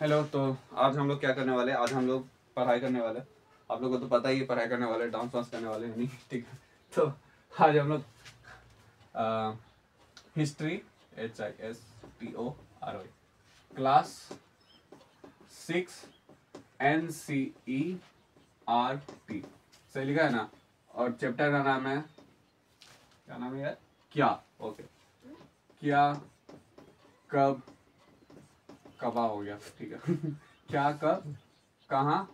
Hello. तो आज हम लोग क्या करने वाले हैं? आज हम लोग पढ़ाई करने वाले हैं। आप लोगों को तो पता ही है, पढ़ाई करने वाले, डांस वांस करने वाले नहीं, ठीक है। तो आज हम लोग हिस्ट्री, HISTORY, क्लास 6 NCERT सही लिखा है ना। और चैप्टर का नाम है, क्या नाम है यार? क्या। ओके, क्या, कब, कबा हो गया, ठीक है। क्या, कब, कहाँ,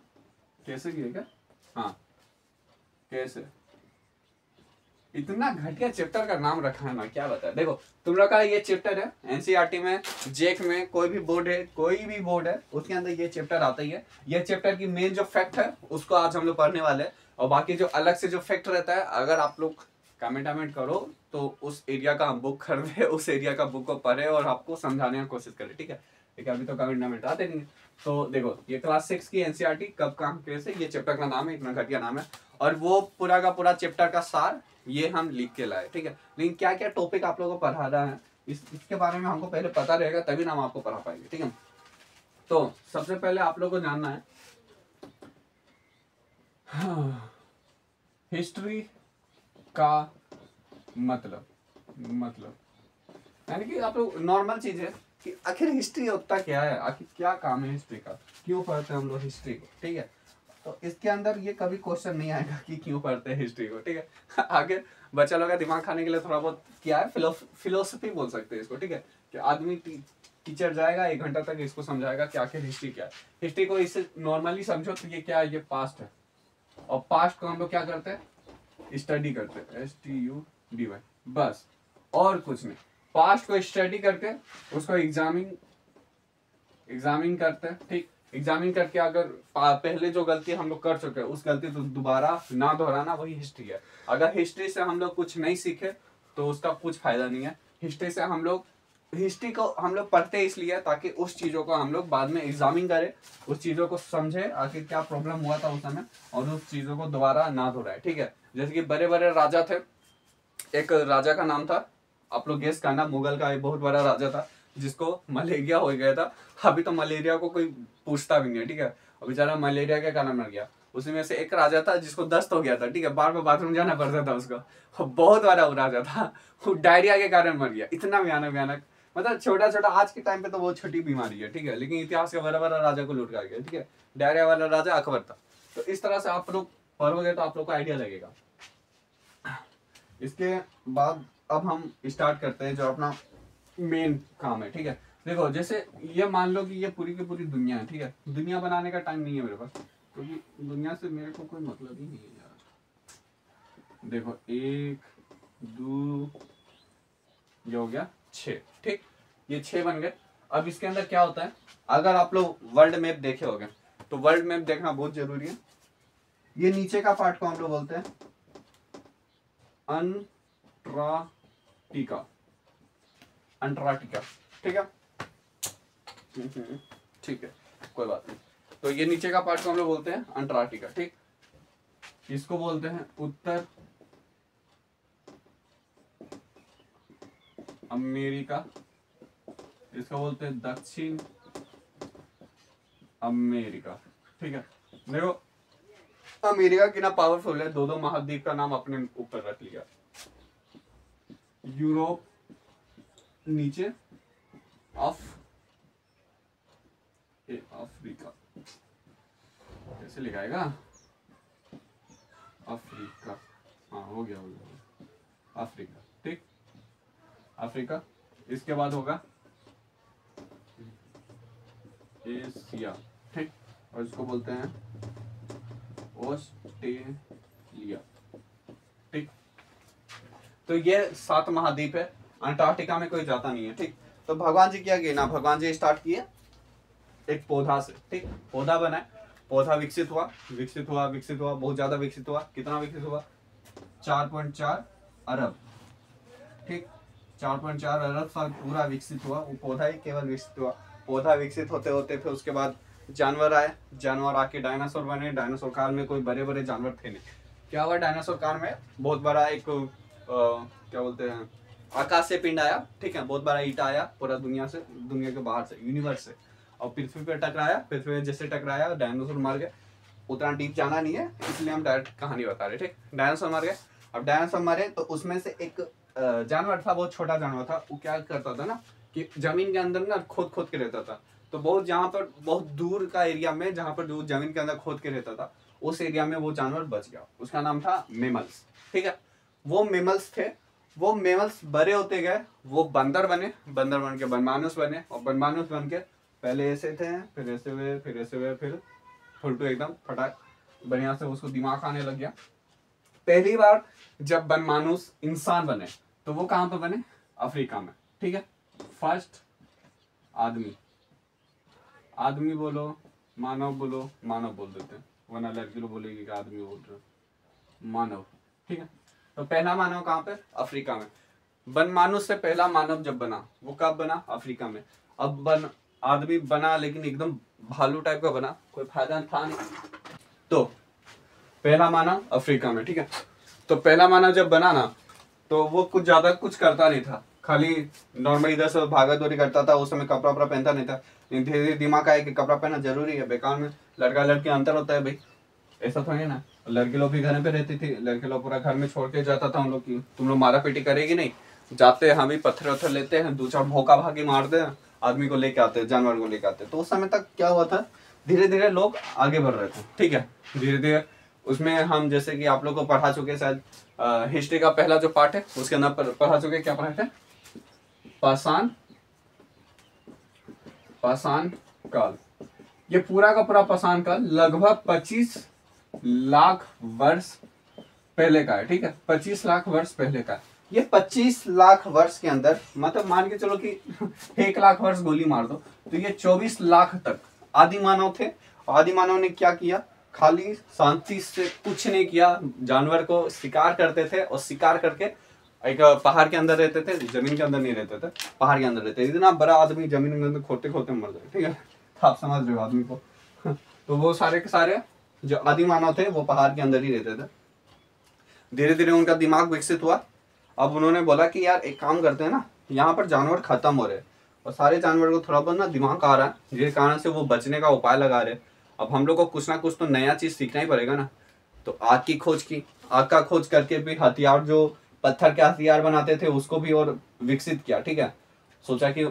कैसे किए क्या? हाँ, कैसे। इतना घटिया चैप्टर का नाम रखा है ना, क्या बताए। देखो, तुम लोग का ये चैप्टर है एनसीईआरटी में, जेक में, कोई भी बोर्ड है, कोई भी बोर्ड है, उसके अंदर ये चैप्टर आता ही है। ये चैप्टर की मेन जो फैक्ट है उसको आज हम लोग पढ़ने वाले हैं। और बाकी जो अलग से जो फैक्ट रहता है, अगर आप लोग कमेंट करो तो उस एरिया का हम बुक खरीदे, उस एरिया का बुक को पढ़े और आपको समझाने की कोशिश करें, ठीक है। लेकिन अभी तो कमेंट आते नहीं है। तो देखो, ये क्लास 6 की एनसीईआरटी कब, कहाँ, कैसे, ये चैप्टर का नाम है। इतना घटिया नाम है। और वो पूरा का पूरा चैप्टर का सार ये हम लिख के लाए, ठीक है। लेकिन क्या क्या टॉपिक आप लोगों को पढ़ाना है, इसके बारे में हमको पहले पता रहेगा, तभी ना हम आपको पढ़ा पाएंगे, ठीक है। तो सबसे पहले आप लोगों को जानना है हिस्ट्री का मतलब यानी कि आप लोग नॉर्मल चीज है कि आखिर हिस्ट्री होता क्या है, आखिर क्या काम है हिस्ट्री का, क्यों पढ़ते हैं हम लोग हिस्ट्री को, ठीक है। तो इसके अंदर ये कभी क्वेश्चन नहीं आएगा कि क्यों पढ़ते हैं हिस्ट्री को, ठीक है। आगे बच्चा लोग का दिमाग खाने के लिए थोड़ा बहुत क्या है, फिलोसफी बोल सकते हैं इसको, ठीक है। कि आदमी टीचर जाएगा 1 घंटा तक इसको समझाएगा कि आखिर हिस्ट्री क्या है। हिस्ट्री को इससे नॉर्मली समझो तो ये क्या है, ये पास्ट है। और पास्ट को हम लोग क्या करते हैं, स्टडी करते हैं, STUDY, बस, और कुछ नहीं। पास्ट को स्टडी करके उसको एग्जामिन करते हैं, ठीक। एग्जामिन करके अगर पहले जो गलती हम लोग कर चुके हैं उस गलती तो दोबारा ना दोहराना, वही हिस्ट्री है। अगर हिस्ट्री से हम लोग कुछ नहीं सीखे तो उसका कुछ फायदा नहीं है। हिस्ट्री को हम लोग पढ़ते इसलिए ताकि उस चीजों को हम लोग बाद में एग्जामिन करें, उस चीजों को समझे आखिर क्या प्रॉब्लम हुआ था उस समय, और उस चीजों को दोबारा ना दोहराए, ठीक है। जैसे कि बड़े बड़े राजा थे। एक राजा का नाम था, आप लोग गेस करना, मुगल का एक बहुत बड़ा राजा था जिसको मलेरिया हो गया था। अभी तो मलेरिया को कोई पूछता भी नहीं है, ठीक है। और बेचारा मलेरिया के कारण मर गया। उसी में से एक राजा था जिसको दस्त हो गया था, ठीक है, बार बार बाथरूम जाना पड़ता था उसको। बहुत बड़ा वो राजा था, वो डायरिया के कारण मर गया। इतना भयानक भयानक, मतलब छोटा छोटा, आज के टाइम पे तो बहुत छोटी बीमारी है, ठीक है, लेकिन इतिहास के बड़ा बड़ा राजा को लूट कर गया, ठीक है। डायरिया वाला राजा अकबर था। तो इस तरह से आप लोग पढ़ोगे तो आप लोग को आइडिया लगेगा। इसके बाद अब हम स्टार्ट करते हैं जो अपना मेन काम है, ठीक है। देखो, जैसे ये मान लो कि ये पूरी की पूरी दुनिया है, ठीक है। दुनिया बनाने का टाइम नहीं है मेरे पास, क्योंकि दुनिया से मेरे को कोई मतलब ही नहीं है यार। देखो, 1 2, ये हो गया 6, ठीक। ये 6 बन गए। अब इसके अंदर क्या होता है, अगर आप लोग वर्ल्ड मैप देखे होगे तो वर्ल्ड मैप देखना बहुत जरूरी है। ये नीचे का पार्ट को हम लोग बोलते हैं अंटार्कटिका, ठीक है। ठीक है, कोई बात नहीं। तो ये नीचे का पार्ट को हम लोग बोलते हैं अंटार्कटिका, ठीक। इसको बोलते हैं उत्तर अमेरिका, इसको बोलते हैं दक्षिण अमेरिका, ठीक है। देखो, अमेरिका कितना पावरफुल है, दो महाद्वीप का नाम अपने ऊपर रख लिया। यूरोप नीचे, अफ्रीका, कैसे लिखाएगा, अफ्रीका, हाँ हो गया अफ्रीका, ठीक। अफ्रीका, इसके बाद होगा एशिया, ठीक। और इसको बोलते हैं ऑस्ट्रेलिया, ठीक। तो ये 7 महाद्वीप है। अंटार्कटिका में कोई जाता नहीं है, ठीक। तो भगवान जी क्या किए ना, भगवान जी स्टार्ट किए एक पौधा से, ठीक। पौधा बनाए, पौधा विकसित हुआ, बहुत ज्यादा विकसित हुआ। कितना विकसित हुआ, 4.4 अरब, ठीक। 4.4 अरब साल पूरा विकसित हुआ। वो पौधा ही केवल विकसित हुआ। पौधा विकसित होते होते फिर उसके बाद जानवर आए, जानवर आके डायनासोर बने। डायनासोर काल में कोई बड़े बड़े जानवर थे नहीं। क्या हुआ, डायनासोर काल में बहुत बड़ा एक क्या बोलते हैं, आकाश से पिंड आया, ठीक है। बहुत बड़ा ईटा आया पूरा दुनिया से, दुनिया के बाहर से, यूनिवर्स से। और पृथ्वी पे टकराया, पृथ्वी पे जैसे टकराया डायनासोर मर गए। उतना डीप जाना नहीं है इसलिए हम डायरेक्ट कहानी बता रहे, ठीक। डायनासोर मर गए। अब डायनासोर मरे तो उसमें से एक जानवर था, बहुत छोटा जानवर था। वो क्या करता था ना कि जमीन के अंदर ना खोद खोद के रहता था। तो बहुत जहाँ पर बहुत दूर का एरिया में, जहाँ पर जो जमीन के अंदर खोद के रहता था, उस एरिया में वो जानवर बच गया। उसका नाम था मेमल्स, ठीक है। वो मेमल्स थे। वो मेमल्स बड़े होते गए, वो बंदर बने, बंदर बन के बनमानुस बने, और बनमानुस बन के पहले ऐसे थे, फिर ऐसे हुए, फिर ऐसे हुए, फिर फुलटू एकदम फटाक बढ़िया से उसको दिमाग आने लग गया। पहली बार जब बनमानुस इंसान बने तो वो कहाँ पे बने? अफ्रीका में, ठीक है। फर्स्ट आदमी, आदमी बोलो, मानव बोलो, मानव बोल देते हैं, वरना लड़की लोग बोलेगी कि आदमी बोल रहे, मानव, ठीक है। तो पहला मानव कहाँ पे? अफ्रीका में। बनमानुस से पहला मानव जब बना वो कब बना? अफ्रीका में। अब आदमी बना लेकिन एकदम भालू टाइप का बना, कोई फायदा था नहीं। तो पहला मानव अफ्रीका में, ठीक है। तो पहला मानव जब बना ना तो वो कुछ ज्यादा कुछ करता नहीं था, खाली नॉर्मल इधर से भागा दौड़ी करता था। उस समय कपड़ा वपड़ा पहनता नहीं था। धीरे धीरे दिमाग आया कि कपड़ा पहनना जरूरी है, बेकार में लड़का लड़की अंतर होता है भाई, ऐसा थोड़ी ना। लड़के लोग भी घर पे रहती थी, लड़के लोग पूरा घर में छोड़ के जाता था उन लोग की, तुम लोग मारा पीटी करेगी नहीं। जाते हम भी पत्थर वत्थर लेते हैं, 2-4 भोका भागी मारते हैं, आदमी को लेके आते हैं, जानवर को लेके आते हैं। तो उस समय तक क्या हुआ था, धीरे धीरे लोग आगे बढ़ रहे थे, ठीक है। धीरे धीरे उसमें हम जैसे कि आप लोग को पढ़ा चुके शायद, हिस्ट्री का पहला जो पार्ट है उसके अंदर पढ़ा चुके, क्या पढ़ा थे? पाषाण काल। ये पूरा का पूरा पाषाण काल लगभग 25 लाख वर्ष पहले का है, ठीक है। 25 लाख वर्ष पहले का। ये 25 लाख वर्ष के अंदर, मतलब मान के चलो कि 1 लाख वर्ष गोली मार दो, तो ये 24 लाख तक आदि मानव थे। आदि मानव ने क्या किया? खाली शांति से कुछ नहीं किया, जानवर को शिकार करते थे, और शिकार करके एक पहाड़ के अंदर रहते थे, जमीन के अंदर नहीं रहते थे, पहाड़ के अंदर रहते थे। इतना बड़ा आदमी जमीन के अंदर खोदते खोदते मर जाए, ठीक है। आप समझ रहे हो आदमी को। तो वो सारे के सारे जो आदि मानव थे वो पहाड़ के अंदर ही रहते थे। धीरे धीरे उनका दिमाग विकसित हुआ। अब उन्होंने बोला कि यार एक काम करते हैं ना, यहाँ पर जानवर खत्म हो रहे हैं और सारे जानवर को थोड़ा बहुत ना दिमाग आ रहा है, जिस कारण से वो बचने का उपाय लगा रहे। अब हम लोग को कुछ ना कुछ तो नया चीज सीखना ही पड़ेगा ना। तो आग की खोज की, आग का खोज करके भी हथियार, जो पत्थर के हथियार बनाते थे उसको भी और विकसित किया, ठीक है। सोचा कि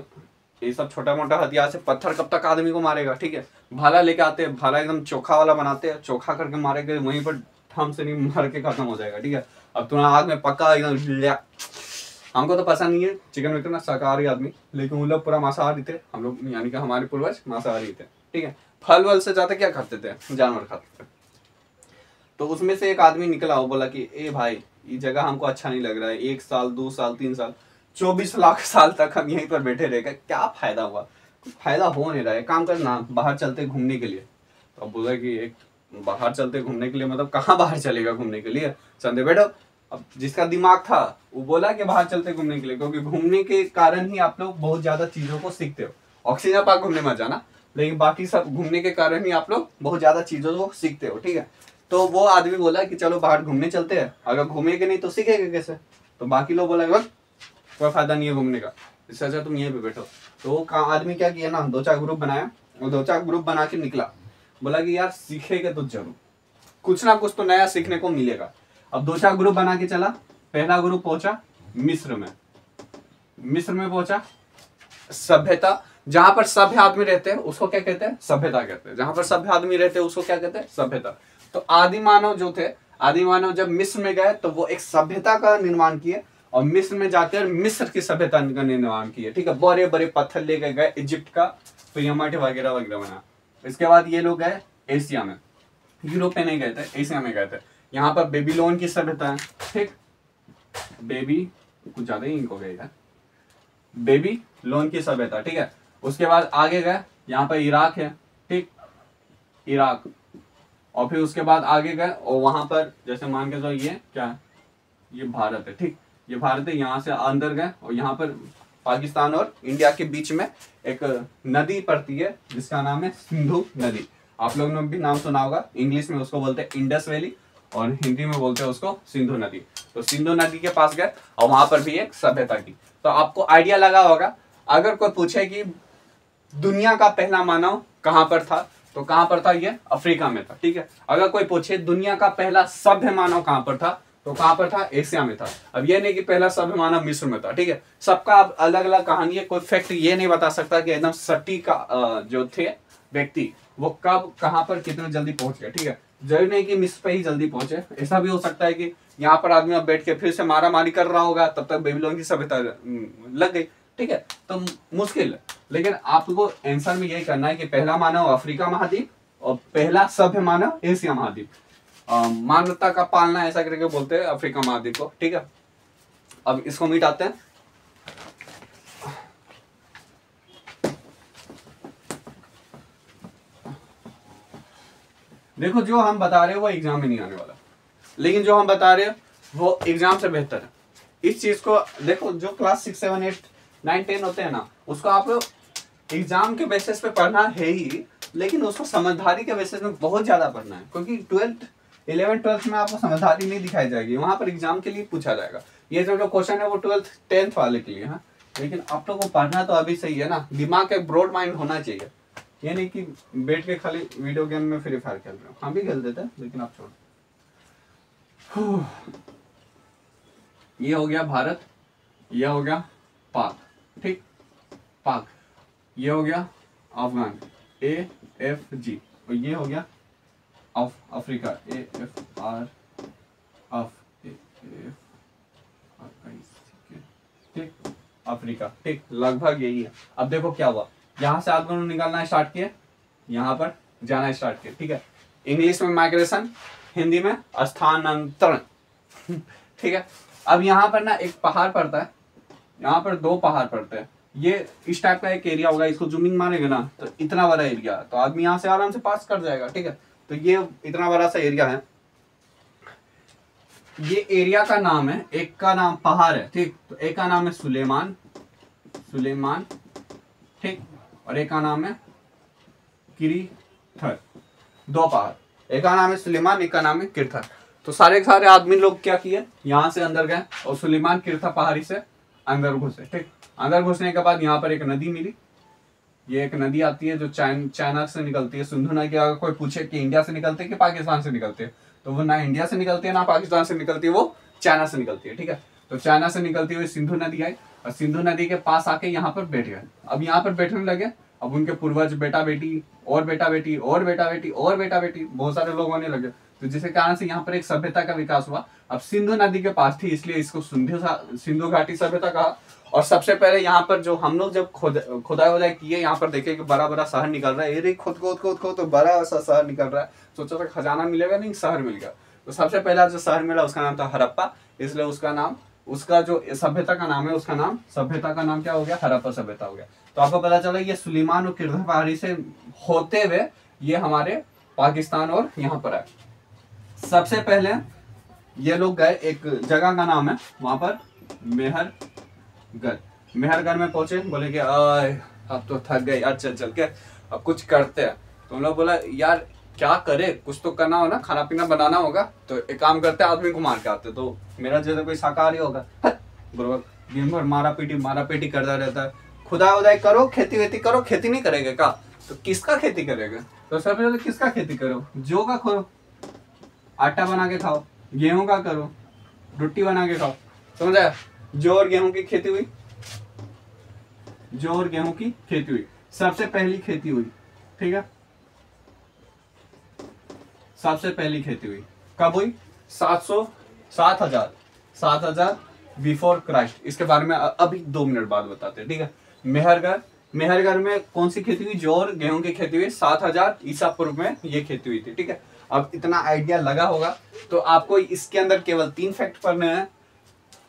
ये सब छोटा मोटा हथियार से पत्थर कब तक आदमी को मारेगा, ठीक है। भाला लेके आते हैं, भाला एकदम चोखा वाला बनाते हैं, चोखा करके मारेंगे, वहीं पर ठम से नहीं मार के खत्म हो जाएगा, ठीक है। अब तुम्हारा आग में पक्का एकदम। हमको तो पसंद नहीं है चिकन विकन ना, शाकाहारी आदमी, लेकिन वो लोग पूरा मांसाहारी थे। हम लोग यानी कि हमारे पूर्वज मांसाहारी थे, ठीक है। फल वल से ज्यादा क्या खाते थे? जानवर खाते थे। तो उसमें से एक आदमी निकला, वो बोला कि ए भाई ये जगह हमको अच्छा नहीं लग रहा है, 1 साल 2 साल 3 साल 24 लाख साल तक हम यहीं पर बैठे रह गए, क्या फायदा हुआ? कुछ फायदा हो नहीं रहा है, काम करना, बाहर चलते घूमने के लिए। तो अब बोला कि एक बाहर चलते घूमने के लिए, मतलब कहाँ बाहर चलेगा घूमने के लिए? चंदे बैठो। अब जिसका दिमाग था वो बोला कि बाहर चलते घूमने के लिए, क्योंकि घूमने के कारण ही आप लोग बहुत ज्यादा चीजों को सीखते हो। ऑक्सीजन पार्क घूमने मत जाना, लेकिन बाकी सब घूमने के कारण ही आप लोग बहुत ज्यादा चीजों को सीखते हो, ठीक है। तो वो आदमी बोला कि चलो बाहर घूमने चलते हैं, अगर घूमेंगे नहीं तो सीखेंगे कैसे? तो बाकी लोग बोला कोई फायदा नहीं है घूमने का, इससे अच्छा तुम यहीं पे बैठो। तो वो आदमी क्या किया ना, 2-4 ग्रुप बनाया, वो 2-4 ग्रुप बना के निकला। बोला कि यार सीखेगा तो जरूर, कुछ ना कुछ तो नया सीखने को मिलेगा। अब 2-4 ग्रुप बना के चला। पहला ग्रुप पहुंचा मिस्र में। मिस्र में पहुंचा, सभ्यता, जहां पर सभ्य आदमी रहते हैं उसको क्या कहते हैं? सभ्यता कहते हैं। जहां पर सभ्य आदमी रहते हैं उसको क्या कहते हैं? सभ्यता। तो आदि मानव जो थे, आदि मानव जब मिस्र में गए तो वो एक सभ्यता का निर्माण किए, और मिस्र में जाकर मिस्र की सभ्यता का निर्माण किए, ठीक है। बड़े बड़े पत्थर लेके गए इजिप्ट का, पिरामिड वगैरह वगैरह बना। इसके बाद ये लोग गए एशिया में, यूरोप में नहीं गए थे, एशिया में गए थे। यहाँ पर बेबीलोन की सभ्यता है, ठीक। बेबी कुछ ज्यादा ही इनको गए था, बेबीलोन की सभ्यता, ठीक है। उसके बाद आगे गए, यहाँ पर इराक है, ठीक, इराक। और फिर उसके बाद आगे गए और वहां पर जैसे मान के चलो ये क्या है, ये भारत है, ठीक, ये भारत है। यहाँ से अंदर गए और यहाँ पर पाकिस्तान और इंडिया के बीच में एक नदी पड़ती है जिसका नाम है सिंधु नदी। आप लोगों ने भी नाम सुना होगा, इंग्लिश में उसको बोलते हैं इंडस वैली और हिंदी में बोलते हैं उसको सिंधु नदी। तो सिंधु नदी के पास गए और वहां पर भी एक सभ्यता की। तो आपको आइडिया लगा होगा, अगर कोई पूछे कि दुनिया का पहला मानव कहां पर था, तो कहां पर था, ये अफ्रीका में था। ठीक है, अगर कोई पूछे दुनिया का पहला सभ्य मानव कहां पर था, तो कहां पर था, एशिया में था। अब ये नहीं कि पहला सभ्य मानव मिस्र में था। ठीक है, सबका अलग अलग कहानी है, कोई फैक्ट ये नहीं बता सकता कि एकदम सटीक जो थे व्यक्ति वो कब कहां पर कितने जल्दी पहुंच गए। ठीक है, जरूरी नहीं कि मिस्र पे ही जल्दी पहुंचे, ऐसा भी हो सकता है कि यहाँ पर आदमी अब बैठ के फिर से मारा मारी कर रहा होगा, तब तक बेबीलोन की सभ्यता लग गई। ठीक है, तो मुश्किल है, लेकिन आपको आंसर में यही करना है कि पहला मानव अफ्रीका महाद्वीप और पहला सभ्य मानव एशिया महाद्वीप। मानवता का पालना ऐसा करके बोलते हैं अफ्रीका महाद्वीप को। ठीक है, अब इसको मिटाते हैं। देखो जो हम बता रहे हैं वो एग्जाम में नहीं आने वाला, लेकिन जो हम बता रहे हैं वो एग्जाम से बेहतर है। इस चीज को देखो, जो क्लास 6, 7, 8, 9, 10 होते हैं ना, उसको आप एग्जाम के बेसिस पे पढ़ना है ही, लेकिन उसको समझदारी के बेसिस में बहुत ज्यादा पढ़ना है, क्योंकि 12th 11th 12th में आपको समझदारी नहीं दिखाई जाएगी, वहां पर एग्जाम के लिए पूछा जाएगा। ये जो क्वेश्चन है वो 12th 10th वाले के लिए है, लेकिन आप लोग को पढ़ना तो अभी सही है ना, दिमाग का ब्रॉड माइंड होना चाहिए। ये नहीं कि बैठ के खाली वीडियो गेम में फ्री फायर खेल रहे हो, हम भी खेल देते हैं लेकिन आप छोड़। ये हो गया भारत, ये हो गया पाक, ठीक, पाक, ये हो गया अफगान AFG, और ये हो गया अफ्रीका AFR, ठीक, अफ्रीका। ठीक, लगभग यही है। अब देखो क्या हुआ, यहाँ से आदमी ने निकालना स्टार्ट किया, यहाँ पर जाना स्टार्ट किया। ठीक है, इंग्लिश में माइग्रेशन, हिंदी में स्थानांतरण। ठीक है, अब यहाँ पर ना एक पहाड़ पड़ता है, यहाँ पर 2 पहाड़ पड़ते हैं, ये इस टाइप का एक एरिया होगा, इसको जूमिंग मारेंगे ना तो इतना बड़ा एरिया, तो आदमी यहाँ से आराम से पास कर जाएगा। ठीक है, तो ये इतना बड़ा सा एरिया है, ये एरिया का नाम है, एक का नाम पहाड़ है, ठीक, तो एक का नाम है सुलेमान, ठीक, और एक का नाम है किरीथर। 2 पहाड़, एक का नाम है सुलेमान, एक का नाम है किरथर। तो सारे के सारे आदमी लोग क्या किए, यहाँ से अंदर गए और सुलेमान किरथर पहाड़ी से अंदर घुसे। ठीक, अंदर घुसने के बाद यहाँ पर एक नदी मिली, ये एक नदी आती है जो चाइना से निकलती है, सिंधु नदी। अगर कोई पूछे कि इंडिया से निकलती है कि पाकिस्तान से निकलती है, तो वो ना इंडिया से निकलती है ना पाकिस्तान से निकलती है, वो चाइना से निकलती है। ठीक है, तो चाइना से निकलती हुई सिंधु नदी आई और सिंधु नदी के पास आके यहाँ पर बैठ गए। अब यहाँ पर बैठने लगे, अब उनके पूर्वज बेटा बेटी और बेटा बेटी और बेटा बेटी और बेटा बेटी बहुत सारे लोग होने लगे, तो जिसके कारण से यहाँ पर एक सभ्यता का विकास हुआ। अब सिंधु नदी के पास थी इसलिए इसको सिंधु घाटी सभ्यता कहा। और सबसे पहले यहाँ पर जो हम लोग जब खुदाई वुदाई किए, यहाँ पर देखे कि बड़ा बड़ा शहर निकल रहा है, ये खोद तो बड़ा सा शहर निकल रहा है, सोचा था खजाना मिलेगा, नहीं शहर मिल गया। तो सबसे पहला जो शहर मिला उसका नाम था हड़प्पा, इसलिए उसका नाम, उसका जो सभ्यता का नाम है, उसका नाम, सभ्यता का नाम क्या हो गया, हड़प्पा सभ्यता हो गया। तो आपको पता चला ये सुलेमान और किरथर पहाड़ी से होते हुए ये हमारे पाकिस्तान और यहाँ पर आए। सबसे पहले ये लोग गए, एक जगह का नाम है वहां पर मेहरगढ़ में पहुंचे, बोले कि अब तो थक गए यार, चल के अब कुछ करते हैं। तो हम लोग बोला यार क्या करे, कुछ तो करना हो ना, खाना पीना बनाना होगा, तो एक काम करते हैं आदमी को मार के आते। तो मेरा जैसा कोई शाकाहारी होगा, दिन भर मारा पीटी करता रहता है, खुदा उदाई करो, खेती वेती करो, खेती नहीं करेगा का, तो किसका खेती करेगा? तो सबसे पहले किसका खेती करो, जौ का करो, आटा बना के खाओ, गेहूं का करो, रोटी बना के खाओ, समझा? जौ और गेहूं की खेती हुई, जौ और गेहूं की खेती हुई, सबसे पहली खेती हुई। ठीक है, सबसे पहली खेती हुई कब हुई? 7000 बिफोर क्राइस्ट। इसके बारे में अभी 2 मिनट बाद बताते हैं। ठीक है, मेहरगढ़ में कौन सी खेती हुई? जौ और गेहूं की खेती हुई 7000 ईसा पूर्व में ये खेती हुई थी। ठीक है, अब इतना आइडिया लगा होगा तो आपको इसके अंदर केवल 3 फैक्ट पढ़ने हैं।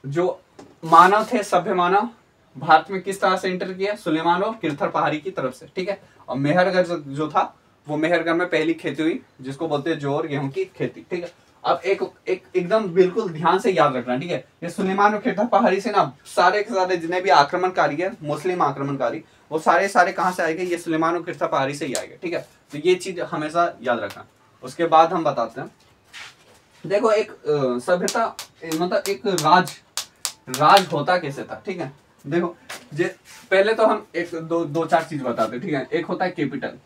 जो मानव थे, सभ्य मानव, भारत में किस तरह से एंटर किया? सुलेमान और किरथर पहाड़ी की तरफ से। ठीक है, और मेहरगढ़ जो था वो मेहरगढ़ में पहली खेती हुई जिसको बोलते हैं जौ और गेहूं की खेती। ठीक है, अब एकदम बिल्कुल ध्यान से याद रखना। ठीक है, ये सुलेमान और किरथर पहाड़ी से ना सारे के सारे जितने भी आक्रमणकारी है, मुस्लिम आक्रमणकारी, वो सारे कहाँ से आएंगे? ये सुलेमान और किरथर पहाड़ी से ही आएंगे। ठीक है, तो ये चीज हमेशा याद रखना। उसके बाद हम बताते हैं, देखो एक सभ्यता मतलब एक राज होता कैसे था? ठीक है, देखो जे पहले तो हम एक दो चार चीज बताते, ठीक है। एक होता है कैपिटल,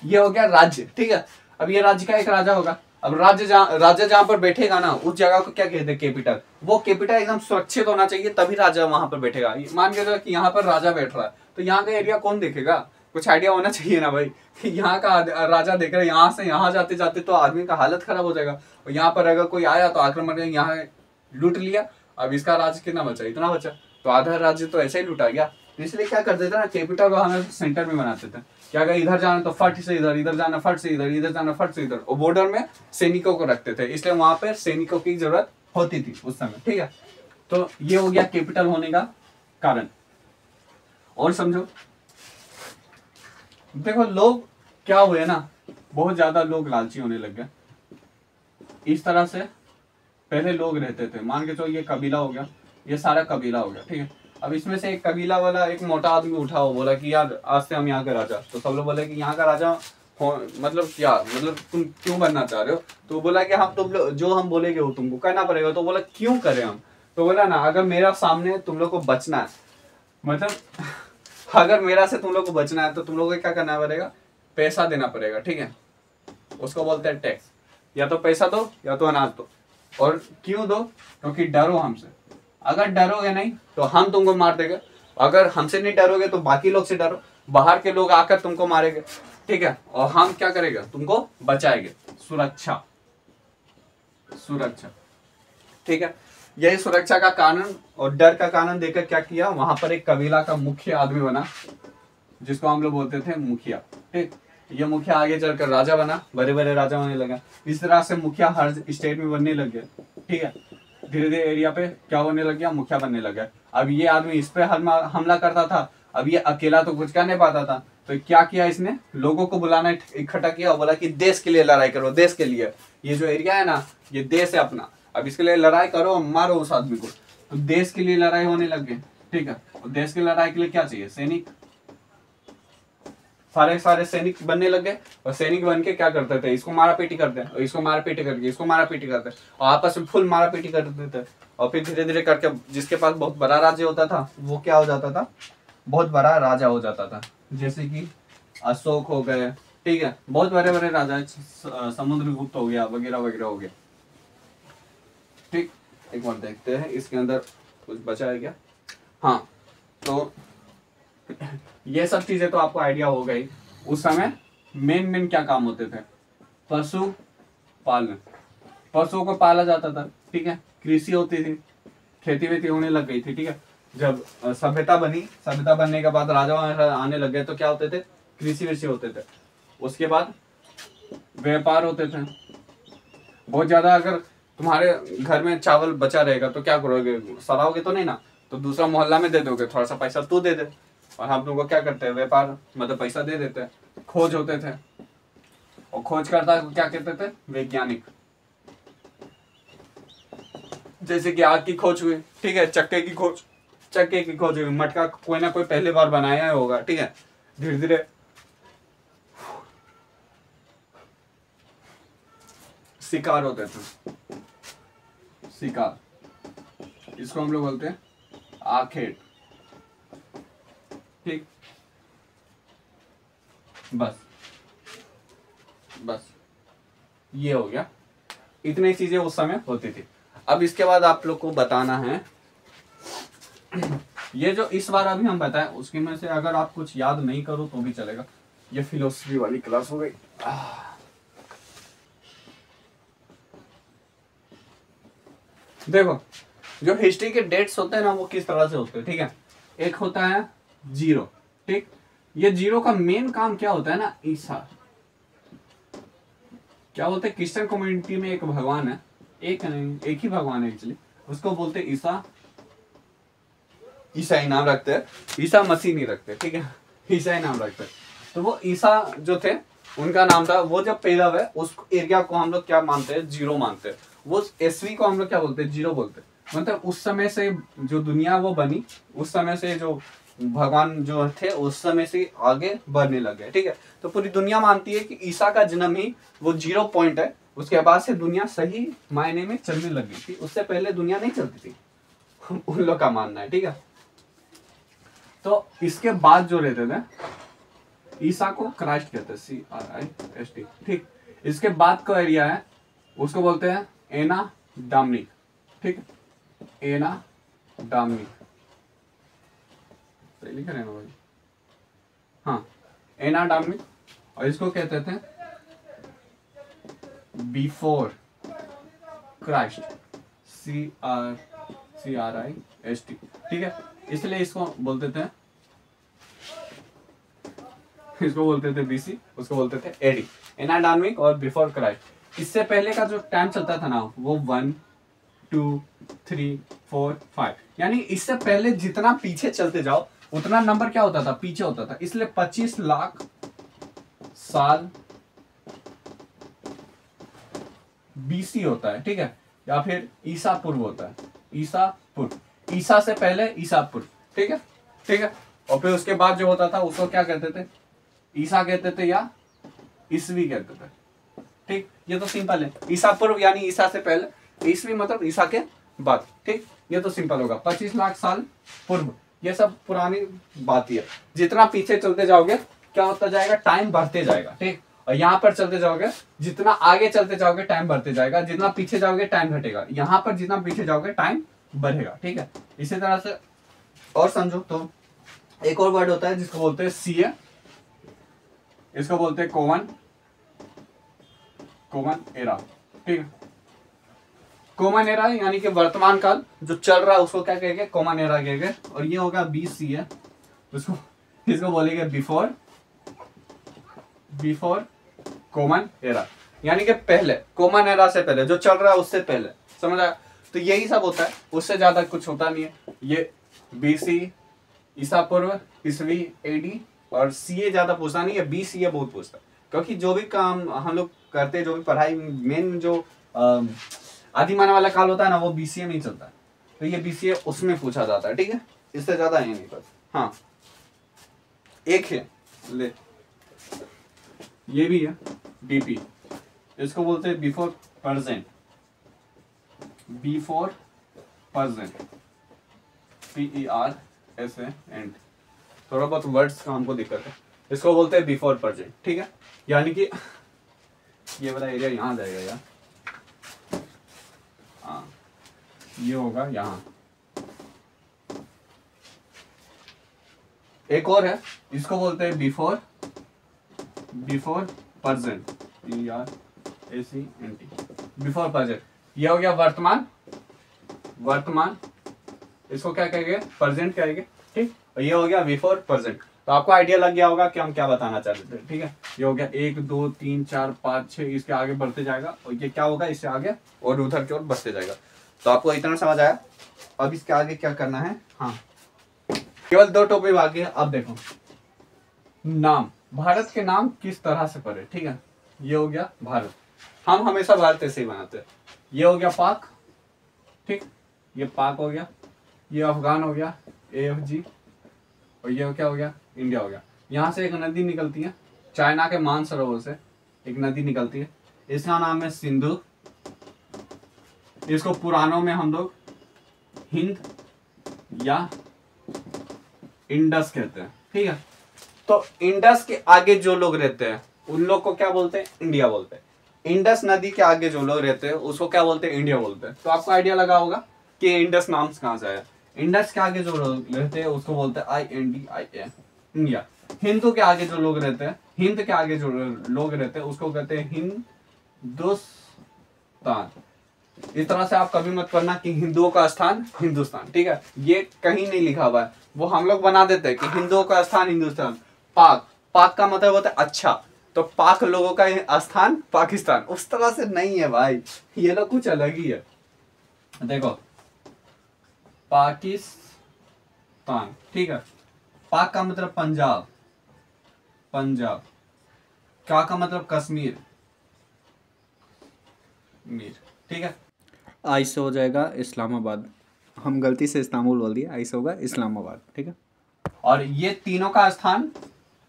ये हो गया राज्य, ठीक है। अब ये राज्य का एक राजा होगा। अब राजा जहाँ पर बैठेगा ना, उस जगह को क्या कहते हैं, कैपिटल। वो कैपिटल एकदम सुरक्षित होना चाहिए, तभी राजा वहां पर बैठेगा। मान के चलो कि यहाँ पर राजा बैठ रहा है, तो यहाँ का एरिया कौन देखेगा, कुछ आइडिया होना चाहिए ना भाई कि यहाँ का राजा देख रहा है, यहाँ से यहाँ जाते जाते तो आदमी का हालत खराब हो जाएगा। और यहाँ पर अगर कोई आया तो आक्रमण यहाँ लूट लिया। अब इसका राज्य कितना बचा, इतना बचा, तो आधा राज्य तो ऐसे ही लूटा गया। इसलिए क्या करते थे ना, कैपिटल को हमें सेंटर में बनाते थे। क्या अगर इधर जाना तो फट से इधर, इधर जाना फट से इधर, इधर जाना फट से इधर। और बॉर्डर में सैनिकों को रखते थे, इसलिए वहां पर सैनिकों की जरूरत होती थी उस समय, ठीक है। तो ये हो गया कैपिटल होने का कारण। और समझो, देखो लोग क्या हुए ना, बहुत ज्यादा लोग लालची होने लग गए। इस तरह से पहले लोग रहते थे, मान के चलो ये कबीला हो गया, ये सारा कबीला हो गया, ठीक है। अब इसमें से एक कबीला वाला एक मोटा आदमी उठा, हो बोला कि यार आज से हम यहाँ का राजा। तो सब लोग बोले कि यहाँ का राजा हो मतलब क्या, मतलब तुम क्यों बनना चाह रहे हो। तो बोला कि हम तुम जो हम बोलेंगे वो तुमको करना पड़ेगा। तो बोला क्यों करें हम। तो बोला ना, अगर मेरा सामने तुम लोग को बचना है, मतलब अगर मेरा से तुम लोग को बचना है, तो तुम लोग को क्या करना पड़ेगा, पैसा देना पड़ेगा, ठीक है। उसको बोलते हैं टैक्स। या तो पैसा दो या तो अनाज दो। और क्यों दो, क्योंकि डरो हमसे। अगर डरोगे नहीं तो हम तुमको मार देंगे। अगर हमसे नहीं डरोगे तो बाकी लोग से डरो, बाहर के लोग आकर तुमको मारेंगे, ठीक है। और हम क्या करेंगे, तुमको बचाएंगे। सुरक्षा, सुरक्षा, ठीक है। यही सुरक्षा का कारण और डर का कारण देकर क्या किया, वहां पर एक कबीला का मुख्य आदमी बना, जिसको हम लोग बोलते थे मुखिया, ठीक। ये मुखिया आगे चलकर राजा बना, बड़े बड़े राजा होने लगा। इस तरह से मुखिया हर स्टेट में बनने लग गए, ठीक है। धीरे धीरे एरिया पे क्या होने लग गया, मुखिया बनने लग गया। अब ये आदमी इस पे हमला करता था। अब ये अकेला तो कुछ कर नहीं पाता था, तो क्या किया इसने, लोगों को बुलाना इकट्ठा किया और बोला कि देश के लिए लड़ाई करो, देश के लिए। ये जो एरिया है ना, ये देश है अपना, अब इसके लिए लड़ाई करो, मारो उस आदमी को। तो देश के लिए लड़ाई होने लग गई, ठीक है। और देश की लड़ाई के लिए क्या चाहिए, सैनिक। सारे सैनिक बनने लग गए। और सैनिक बन के क्या करते थे, इसको मारा पीटी करते हैं, और इसको मारा पीटी करके इसको मारा पीटी करते हैं, और आपस में फुल मारा पीटी करते थे। और फिर धीरे धीरे करके जिसके पास बहुत बड़ा राज्य होता था, वो क्या हो जाता था, बहुत बड़ा राजा हो जाता था। जैसे कि अशोक हो गए, ठीक है, बहुत बड़े बड़े राजा, समुद्रगुप्त हो गया, वगैरह वगैरह हो गया, ठीक। एक बार देखते हैं इसके अंदर कुछ बचा है क्या। हाँ, तो ये सब चीजें तो आपको आइडिया हो गई। उस समय मेन क्या काम होते थे, पशु पालन, पशुओं को पाला जाता था, ठीक है। कृषि होती थी, खेती वेती होने लग गई थी, ठीक है। जब सभ्यता बनी, सभ्यता बनने के बाद राजा आने लग गए, तो क्या होते थे, कृषि विषय होते थे। उसके बाद व्यापार होते थे बहुत ज्यादा। अगर तुम्हारे घर में चावल बचा रहेगा तो क्या करोगे, सड़ाओगे तो नहीं ना, तो दूसरा मोहल्ला में दे दोगे, थोड़ा सा पैसा तू दे दे। और हम लोग क्या करते हैं, व्यापार मतलब पैसा दे देते हैं। खोज होते थे, और खोज करता क्या कहते थे, वैज्ञानिक। जैसे कि आग की खोज हुई, ठीक है, चक्के की खोज हुई, मटका कोई ना कोई पहले बार बनाया होगा, ठीक है। धीरे धीरे शिकार होते थे, शिकार, इसको हम लोग बोलते हैं आखेट, ठीक। बस ये हो गया, इतनी चीजें उस समय होती थी। अब इसके बाद आप लोग को बताना है, ये जो इस बार अभी हम बताएं उसकी में से अगर आप कुछ याद नहीं करो तो भी चलेगा। ये फिलोसफी वाली क्लास हो गई। देखो, जो हिस्ट्री के डेट्स होते हैं ना, वो किस तरह से होते हैं, ठीक है। एक होता है जीरो, ठीक। ये जीरो का मेन काम क्या होता है ना, ईसा। क्या बोलते हैं, क्रिश्चियन कम्युनिटी में एक भगवान है, एक नहीं, एक ही भगवान है एक्चुअली, उसको बोलते हैं ईसा। ईसाई नाम रखते हैं, ईसा मसीह नहीं रखते, ठीक है, ईसाई नाम रखते हैं। तो वो ईसा जो थे, उनका नाम था। वो जब पैदा हुए, उस एरिया को हम लोग क्या मानते हैं, जीरो मानते हैं। वो ईस्वी को हम लोग क्या बोलते हैं, जीरो बोलते हैं। मतलब उस समय से जो दुनिया वो बनी, उस समय से जो भगवान जो थे, उस समय से आगे बढ़ने लग गए, ठीक है। तो पूरी दुनिया मानती है कि ईसा का जन्म ही वो 0 पॉइंट है। उसके बाद से दुनिया सही मायने में चलने लगी थी, उससे पहले दुनिया नहीं चलती थी, उन लोग का मानना है, ठीक है। तो इसके बाद जो रहते थे, ईसा को क्राइस्ट कहते हैं, CRIST, ठीक। इसके बाद का एरिया है उसको बोलते हैं एना डामनिक, ठीक, एना डामनिक, सही लिख रहे हैं भाई, हाँ, एना डामनिक। और इसको कहते थे बिफोर क्राइस्ट, CRIST, ठीक है। इसलिए इसको बोलते थे BC, उसको बोलते थे AD, एनाडामिक और बिफोर क्राइस्ट। इससे पहले का जो टाइम चलता था ना वो 1 2 3 4 5, यानी इससे पहले जितना पीछे चलते जाओ उतना नंबर क्या होता था, पीछे होता था। इसलिए 25 लाख साल BC होता है, ठीक है, या फिर ईसा पूर्व होता है, ईसा पूर्व, ईसा से पहले ईसा पूर्व, ठीक है, ठीक है। और फिर उसके बाद जो होता था उसको क्या कहते थे, ईसा कहते थे या ईसवी कहते थे, ठीक। ये तो सिंपल है, ईसा पूर्व यानी ईसा से पहले, ईसवी मतलब ईसा के बाद, ठीक। ये तो सिंपल होगा, 25 लाख साल पूर्व, ये सब पुरानी बात ही है। जितना पीछे चलते जाओगे क्या होता जाएगा, टाइम बढ़ते जाएगा, ठीक। और यहाँ पर चलते जाओगे, जितना आगे चलते जाओगे टाइम बढ़ते जाएगा, जितना पीछे जाओगे टाइम घटेगा। यहाँ पर जितना पीछे जाओगे टाइम बढ़ेगा, ठीक है। इसी तरह से और समझो तो एक और वर्ड होता है जिसको बोलते हैं CA, इसको बोलते हैं कॉमन एरा, ठीक है। कॉमन एरा यानी कि वर्तमान काल जो चल रहा है उसको क्या कहेंगे, कॉमन एरा कहेंगे। और ये होगा BC है, इसको बोलेंगे बिफोर कॉमन एरा, यानी कि पहले, कॉमन एरा से पहले जो चल रहा है उससे पहले, समझ आया। तो यही सब होता है, उससे ज्यादा कुछ होता नहीं है। ये BC ईसा पूर्व, ईसवी AD, और CA ज्यादा पूछता नहीं है, BCA बहुत पूछता है, क्योंकि जो भी काम हम लोग करते हैं, जो भी पढ़ाई मेन जो आदिमानव वाला काल होता है ना वो BCA में ही चलता है, तो ये BCA उसमें पूछा जाता है, ठीक है। इससे ज्यादा है नहीं बस, हाँ एक है ले, ये भी है BP, इसको बोलते हैं बिफोर प्रेजेंट, PERSENT। थोड़ा बहुत वर्ड्स का हमको दिक्कत है, इसको बोलते हैं बिफोर प्रेजेंट, ठीक है। यानी कि ये वाला एरिया यहाँ जाएगा यार, हाँ ये होगा यहाँ। एक और है, इसको बोलते हैं before present, PREZENT, before present. ये हो गया वर्तमान, इसको क्या कहेंगे, प्रेजेंट कहेंगे, ठीक। और ये हो गया बिफोर प्रेजेंट। तो आपको आइडिया लग गया होगा कि हम क्या बताना चाहते थे, ठीक है। ये हो गया 1 2 3 4 5 6, इसके आगे बढ़ते जाएगा, और ये क्या होगा, इससे आगे और उधर की ओर बढ़ते जाएगा। तो आपको इतना समझ आया। अब इसके आगे क्या करना है, हाँ केवल 2 टॉपिक बाकी है। अब देखो नाम, भारत के नाम किस तरह से पढ़े, ठीक है। ये हो गया भारत, हम हमेशा भारत ऐसे ही बनाते हैं। ये हो गया पाक, ठीक, ये पाक हो गया, ये अफगान हो गया AFG, और ये क्या हो गया, इंडिया हो गया। यहाँ से एक नदी निकलती है, चाइना के मानसरोवर से एक नदी निकलती है, इसका नाम है सिंधु। इसको पुराणों में हम लोग हिंद या इंडस कहते हैं, ठीक है। तो इंडस के आगे जो लोग रहते हैं उन लोग को क्या बोलते हैं, इंडिया बोलते हैं। इंडस नदी के आगे जो लोग रहते हैं उसको क्या बोलते हैं, इंडिया बोलते हैं। तो आपको आइडिया लगा होगा कि इंडस नाम कहाँ से आया। इंडस के आगे जो लोग रहते हैं उसको बोलते हैं INDIA, इंडिया। हिंदू के आगे जो लोग रहते हैं, हिंद के आगे जो लोग रहते हैं उसको कहते हैं हिंदुस्तान। इस तरह से आप कभी मत करना कि हिंदुओं का स्थान हिंदुस्तान, ठीक है, ये कहीं नहीं लिखा हुआ है, वो हम लोग बना देते हैं कि हिंदुओं का स्थान हिंदुस्तान। पाक, पाक का मतलब होता है अच्छा, तो पाक लोगों का स्थान पाकिस्तान, उस तरह से नहीं है भाई, ये लोग कुछ अलग ही है। देखो पाकिस्तान, ठीक है, पाक का मतलब पंजाब, पंजाब का मतलब कश्मीर, ठीक है। आई से हो जाएगा इस्लामाबाद, हम गलती से इस्तांबुल बोल दिया, आई से होगा इस्लामाबाद, ठीक है। और ये तीनों का स्थान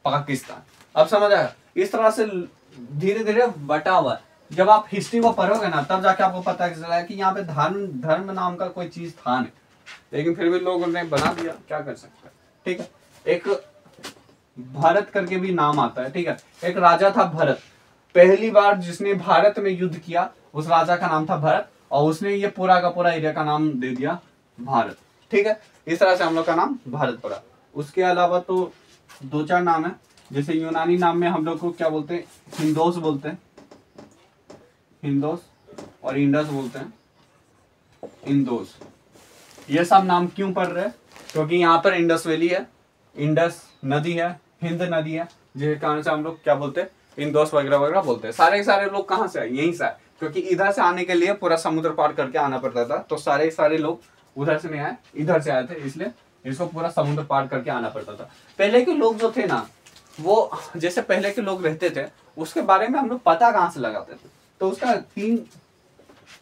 पाकिस्तान। अब समझ आया, इस तरह से धीरे धीरे बटा हुआ है। जब आप हिस्ट्री को पढ़ोगे ना तब जाके आपको पता चला कि यहाँ पे धर्म नाम का कोई चीज था नहीं, लेकिन फिर भी लोगों ने बना दिया, क्या कर सकते हैं, ठीक है। एक भरत करके भी नाम आता है, ठीक है। एक राजा था भरत, पहली बार जिसने भारत में युद्ध किया उस राजा का नाम था भरत, और उसने ये पूरा का पूरा एरिया का नाम दे दिया भारत, ठीक है। इस तरह से हम लोग का नाम भारत पड़ा। उसके अलावा तो दो चार नाम है, जैसे यूनानी नाम में हम लोग को क्या बोलते हैं, हिंदोस बोलते हैं, हिंदोस, और इंडस बोलते हैं, इंदोस। ये सब नाम क्यों पड़ रहे हैं, क्योंकि यहाँ पर इंडस वैली है, इंडस नदी है, हिंद नदी है, जिसके कारण से हम लोग क्या बोलते हैं, इंदोस वगैरह वगैरह बोलते हैं। सारे सारे लोग कहाँ से आए, यहीं से आए, क्योंकि इधर से आने के लिए पूरा समुद्र पार करके आना पड़ता था, तो सारे सारे लोग उधर से नहीं आए, इधर से आए थे, इसलिए इसको पूरा समुद्र पार करके आना पड़ता था। पहले के लोग जो थे ना, वो जैसे पहले के लोग रहते थे उसके बारे में हम लोग पता कहाँ से लगाते थे, तो उसका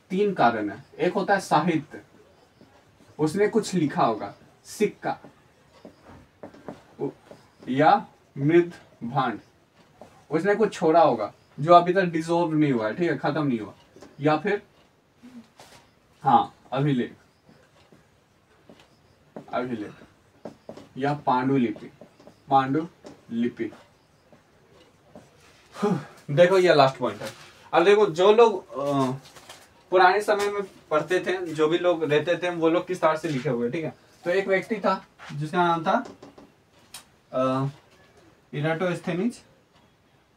तीन कारण है। एक होता है साहित्य, उसने कुछ लिखा होगा, सिक्का या मृद भांड, उसने कुछ छोड़ा होगा जो अभी तक डिसॉल्व नहीं हुआ है, ठीक है, खत्म नहीं हुआ, या फिर हाँ अभिलेख, अभिलेख या पांडुलिपि, पांडुलिपि। देखो ये लास्ट पॉइंट है। अब देखो जो लोग पुराने समय में पढ़ते थे, जो भी लोग रहते थे, वो लोग किस तरह से लिखे हुए, ठीक है। तो एक व्यक्ति था जिसका नाम था इराटोस्थेनीज,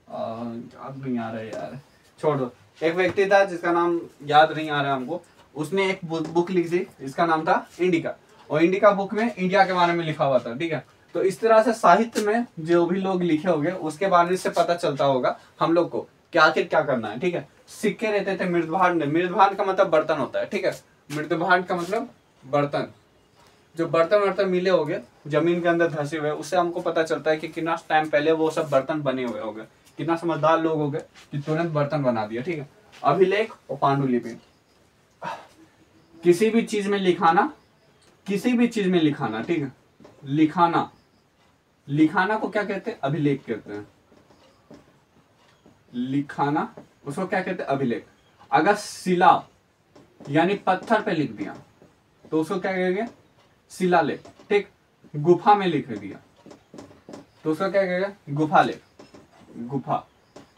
याद नहीं आ रहा है यार, छोड़ दो। एक व्यक्ति था जिसका नाम याद नहीं आ रहा हमको, उसने एक बुक लिखी थी, इसका नाम था इंडिका, और इंडिका बुक में इंडिया के बारे में लिखा हुआ था, ठीक है। तो इस तरह से साहित्य में जो भी लोग लिखे होंगे उसके बारे से पता चलता होगा हम लोग को कि आखिर क्या करना है, ठीक है। सिक्के रहते थे मृदभांड, मृदभांड का मतलब बर्तन होता है, ठीक है। मृदभांड का मतलब बर्तन, जो बर्तन मिले होंगे जमीन के अंदर धंसे हुए, उससे हमको पता चलता है कि कितना टाइम पहले वो सब बर्तन बने हुए होंगे, कितना समझदार लोग हो गए कि तुरंत बर्तन बना दिया, ठीक है। अभिलेख और पांडुलिपि, किसी भी चीज में लिखाना, किसी भी चीज में लिखाना, ठीक है, लिखाना, लिखाना को क्या कहते हैं, अभिलेख कहते हैं। लिखाना उसको क्या कहते हैं, अभिलेख। अगर शिला यानी पत्थर पे लिख दिया तो उसको क्या कहेंगे, शिलालेख, ठीक। गुफा में लिख दिया तो उसको क्या कहेगा, गुफालेख, गुफा,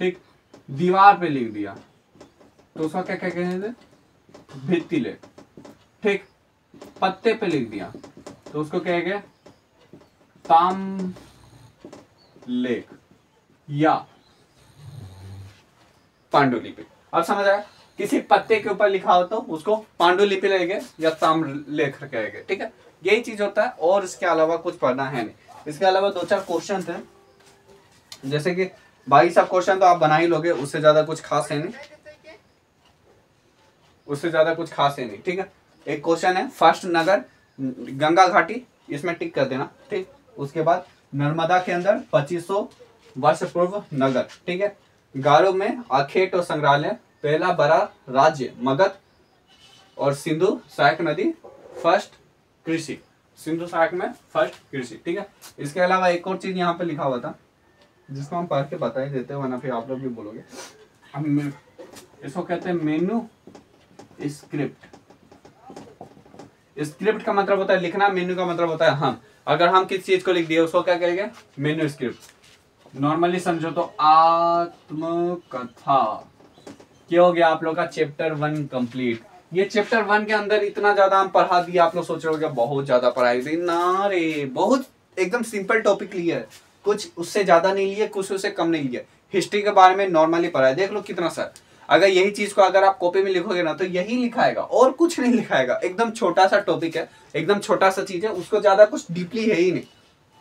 ठीक। दीवार पे लिख दिया तो उसका क्या क्या कहेंगे, भित्तिलेख, ठीक। पत्ते पे लिख दिया तो उसको कहेंगे ताम्रलेख या पांडुलिपि। अब समझ आया, किसी पत्ते के ऊपर लिखा हो तो उसको पांडुलिपि लगेगा या ताम्रलेख कहेंगे, ठीक है। यही चीज होता है, और इसके अलावा कुछ पढ़ना है नहीं। इसके अलावा दो चार क्वेश्चन हैं, जैसे कि बाकी सब क्वेश्चन तो आप बना ही लोगे, उससे ज्यादा कुछ खास है नहीं, उससे ज्यादा कुछ खास है नहीं, ठीक है। एक क्वेश्चन है फर्स्ट नगर गंगा घाटी, इसमें टिक कर देना, ठीक। उसके बाद नर्मदा के अंदर 2500 वर्ष पूर्व नगर, ठीक है। गारो में आखेट और संग्रहालय, पहला बड़ा राज्य मगध, और सिंधु सहायक नदी फर्स्ट कृषि, सिंधु सहायक में फर्स्ट कृषि, ठीक है। इसके अलावा एक और चीज यहाँ पे लिखा हुआ था जिसको हम पढ़ के बता ही देते हैं, वरना फिर आप लोग भी बोलोगे। हम इसको कहते हैं मेनू स्क्रिप्ट। स्क्रिप्ट का मतलब होता है लिखना, मेन्यू का मतलब होता है हम। अगर हम किस चीज को लिख दिए उसको क्या करेंगे, मेन्यू स्क्रिप्ट। नॉर्मली समझो तो आत्मकथा। क्या हो गया आप लोग का चैप्टर 1 कंप्लीट। ये चैप्टर 1 के अंदर इतना ज्यादा हम पढ़ा दिया, आप लोग सोच रहे हो बहुत ज्यादा पढ़ाई थी ना रे, बहुत एकदम सिंपल टॉपिक लिया है, कुछ उससे ज्यादा नहीं लिए, कुछ उससे कम नहीं लिया। हिस्ट्री के बारे में नॉर्मली पढ़ा है, देख लो कितना सर। अगर यही चीज को अगर आप कॉपी में लिखोगे ना तो यही लिखाएगा और कुछ नहीं लिखाएगा। एकदम छोटा सा टॉपिक है, एकदम छोटा सा चीज है, उसको ज्यादा कुछ डीपली है ही नहीं,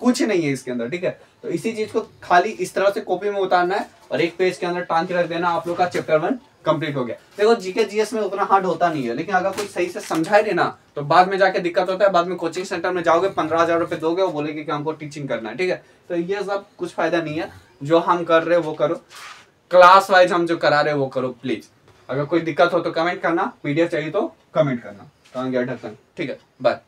कुछ नहीं है इसके अंदर, ठीक है। तो इसी चीज को खाली इस तरह से कॉपी में उतारना है और एक पेज के अंदर टांग के रख देना, आप लोग का चैप्टर 1 कंप्लीट हो गया। देखो जीके जीएस में उतना हार्ड होता नहीं है, लेकिन अगर कोई सही से समझाए देना तो बाद में जाके दिक्कत होता है। बाद में कोचिंग सेंटर में जाओगे 15,000 रुपए दोगे, वो बोलेगे कि हमको टीचिंग करना है, ठीक है। तो ये सब कुछ फायदा नहीं है, जो हम कर रहे हैं वो करो, क्लास वाइज हम जो करा रहे हैं वो करो प्लीज। अगर कोई दिक्कत हो तो कमेंट करना, पीडीएफ चाहिए तो कमेंट करना। ठीक है, बाय।